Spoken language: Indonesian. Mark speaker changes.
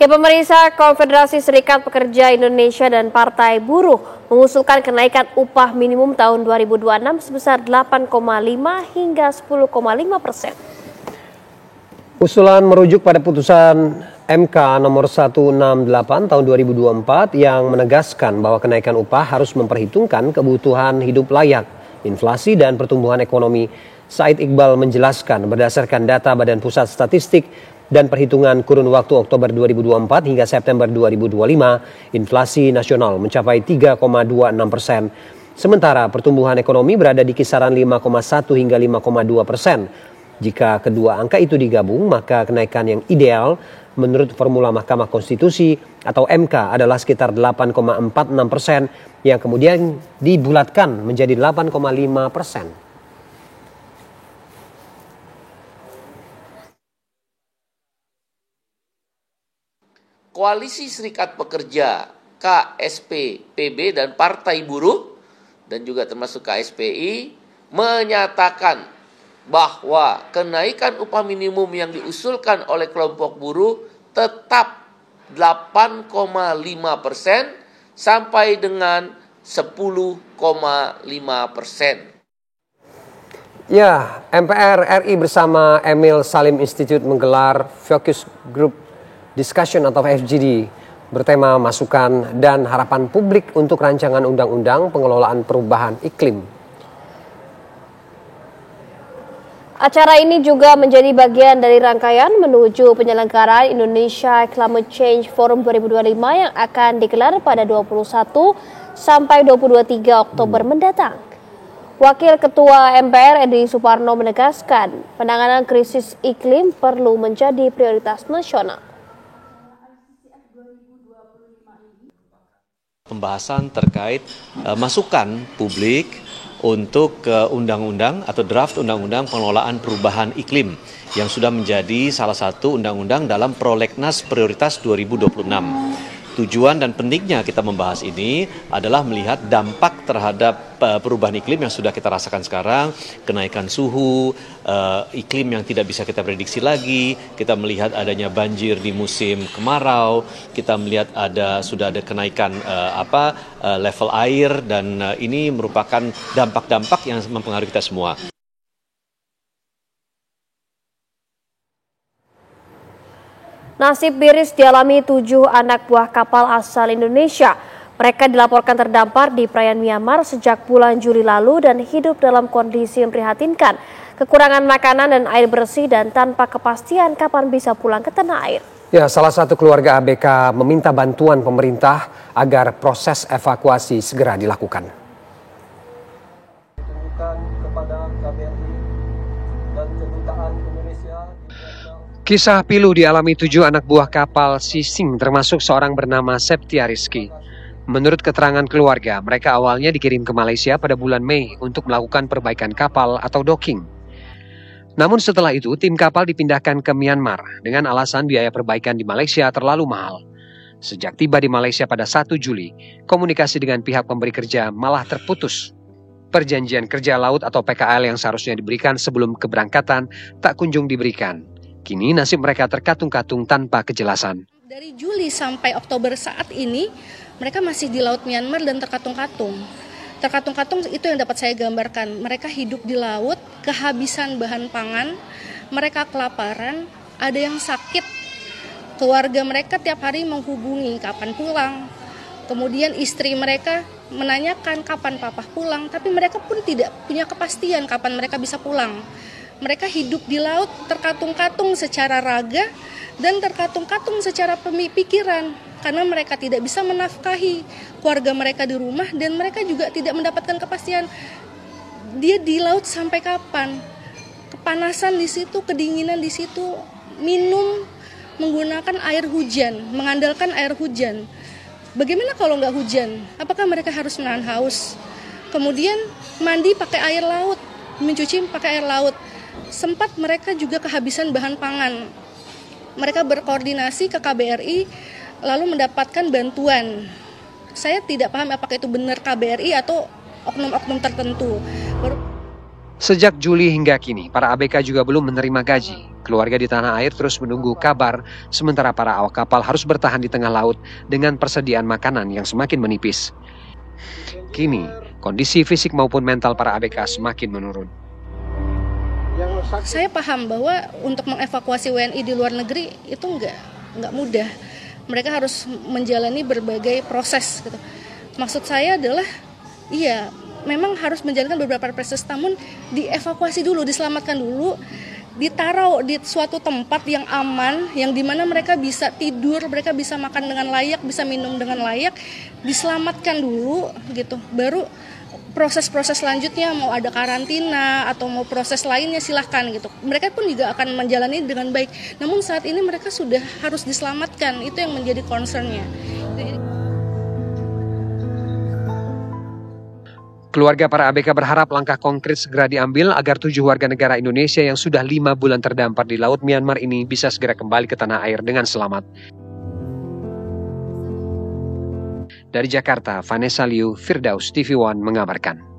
Speaker 1: Ya, pemerintah Konfederasi Serikat Pekerja Indonesia dan Partai Buruh mengusulkan kenaikan upah minimum tahun 2026 sebesar 8,5 hingga 10,5%.
Speaker 2: Usulan merujuk pada putusan MK nomor 168 tahun 2024 yang menegaskan bahwa kenaikan upah harus memperhitungkan kebutuhan hidup layak, inflasi dan pertumbuhan ekonomi. Said Iqbal menjelaskan berdasarkan data Badan Pusat Statistik dan perhitungan kurun waktu Oktober 2024 hingga September 2025, inflasi nasional mencapai 3,26%. Sementara pertumbuhan ekonomi berada di kisaran 5,1 hingga 5,2%. Jika kedua angka itu digabung, maka kenaikan yang ideal menurut formula Mahkamah Konstitusi atau MK adalah sekitar 8,46% yang kemudian dibulatkan menjadi 8,5%.
Speaker 3: Koalisi Serikat Pekerja, KSP, PB, dan Partai Buruh, dan juga termasuk KSPI, menyatakan bahwa kenaikan upah minimum yang diusulkan oleh kelompok buruh tetap 8,5% sampai dengan 10,5%.
Speaker 2: Ya, MPR RI bersama Emil Salim Institute menggelar Focus Group Discussion atau FGD bertema masukan dan harapan publik untuk rancangan undang-undang pengelolaan perubahan iklim.
Speaker 1: Acara ini juga menjadi bagian dari rangkaian menuju penyelenggaraan Indonesia Climate Change Forum 2025 yang akan digelar pada 21 sampai 23 Oktober mendatang. Wakil Ketua MPR Edi Suparno menegaskan penanganan krisis iklim perlu menjadi prioritas nasional.
Speaker 4: Pembahasan terkait masukan publik untuk undang-undang atau draft undang-undang pengelolaan perubahan iklim yang sudah menjadi salah satu undang-undang dalam prolegnas prioritas 2026. Tujuan dan pentingnya kita membahas ini adalah melihat dampak terhadap perubahan iklim yang sudah kita rasakan sekarang, kenaikan suhu, iklim yang tidak bisa kita prediksi lagi, kita melihat adanya banjir di musim kemarau, kita melihat sudah ada kenaikan level air, dan ini merupakan dampak-dampak yang mempengaruhi kita semua.
Speaker 1: Nasib miris dialami 7 anak buah kapal asal Indonesia. Mereka dilaporkan terdampar di perairan Myanmar sejak bulan Juli lalu dan hidup dalam kondisi memprihatinkan. Kekurangan makanan dan air bersih dan tanpa kepastian kapan bisa pulang ke tanah air.
Speaker 2: Ya, salah satu keluarga ABK meminta bantuan pemerintah agar proses evakuasi segera dilakukan. Kisah pilu dialami 7 anak buah kapal Sising termasuk seorang bernama Septia Rizky. Menurut keterangan keluarga, mereka awalnya dikirim ke Malaysia pada bulan Mei untuk melakukan perbaikan kapal atau docking. Namun setelah itu tim kapal dipindahkan ke Myanmar dengan alasan biaya perbaikan di Malaysia terlalu mahal. Sejak tiba di Malaysia pada 1 Juli, komunikasi dengan pihak pemberi kerja malah terputus. Perjanjian kerja laut atau PKL yang seharusnya diberikan sebelum keberangkatan tak kunjung diberikan. Kini nasib mereka terkatung-katung tanpa kejelasan.
Speaker 5: Dari Juli sampai Oktober saat ini, mereka masih di Laut Myanmar dan terkatung-katung. Terkatung-katung itu yang dapat saya gambarkan. Mereka hidup di laut, kehabisan bahan pangan, mereka kelaparan, ada yang sakit. Keluarga mereka tiap hari menghubungi kapan pulang. Kemudian istri mereka menanyakan kapan papa pulang, tapi mereka pun tidak punya kepastian kapan mereka bisa pulang. Mereka hidup di laut terkatung-katung secara raga dan terkatung-katung secara pikiran karena mereka tidak bisa menafkahi keluarga mereka di rumah dan mereka juga tidak mendapatkan kepastian dia di laut sampai kapan. Kepanasan di situ, kedinginan di situ, minum menggunakan air hujan, mengandalkan air hujan. Bagaimana kalau nggak hujan? Apakah mereka harus menahan haus? Kemudian mandi pakai air laut, mencuci pakai air laut. Sempat mereka juga kehabisan bahan pangan. Mereka berkoordinasi ke KBRI lalu mendapatkan bantuan. Saya tidak paham apakah itu benar KBRI atau oknum-oknum tertentu.
Speaker 2: Sejak Juli hingga kini, para ABK juga belum menerima gaji. Keluarga di tanah air terus menunggu kabar, sementara para awak kapal harus bertahan di tengah laut dengan persediaan makanan yang semakin menipis. Kini, kondisi fisik maupun mental para ABK semakin menurun.
Speaker 5: Saya paham bahwa untuk mengevakuasi WNI di luar negeri itu nggak mudah. Mereka harus menjalani berbagai proses gitu. Maksud saya adalah, iya, memang harus menjalankan beberapa proses, namun dievakuasi dulu, diselamatkan dulu, ditaruh di suatu tempat yang aman, yang dimana mereka bisa tidur, mereka bisa makan dengan layak, bisa minum dengan layak, diselamatkan dulu gitu. Baru proses-proses selanjutnya, mau ada karantina atau mau proses lainnya silahkan gitu. Mereka pun juga akan menjalani dengan baik. Namun saat ini mereka sudah harus diselamatkan, itu yang menjadi concern-nya.
Speaker 2: Keluarga para ABK berharap langkah konkret segera diambil agar 7 warga negara Indonesia yang sudah 5 bulan terdampar di Laut Myanmar ini bisa segera kembali ke tanah air dengan selamat. Dari Jakarta, Vanessa Liu, Firdaus TV One mengabarkan.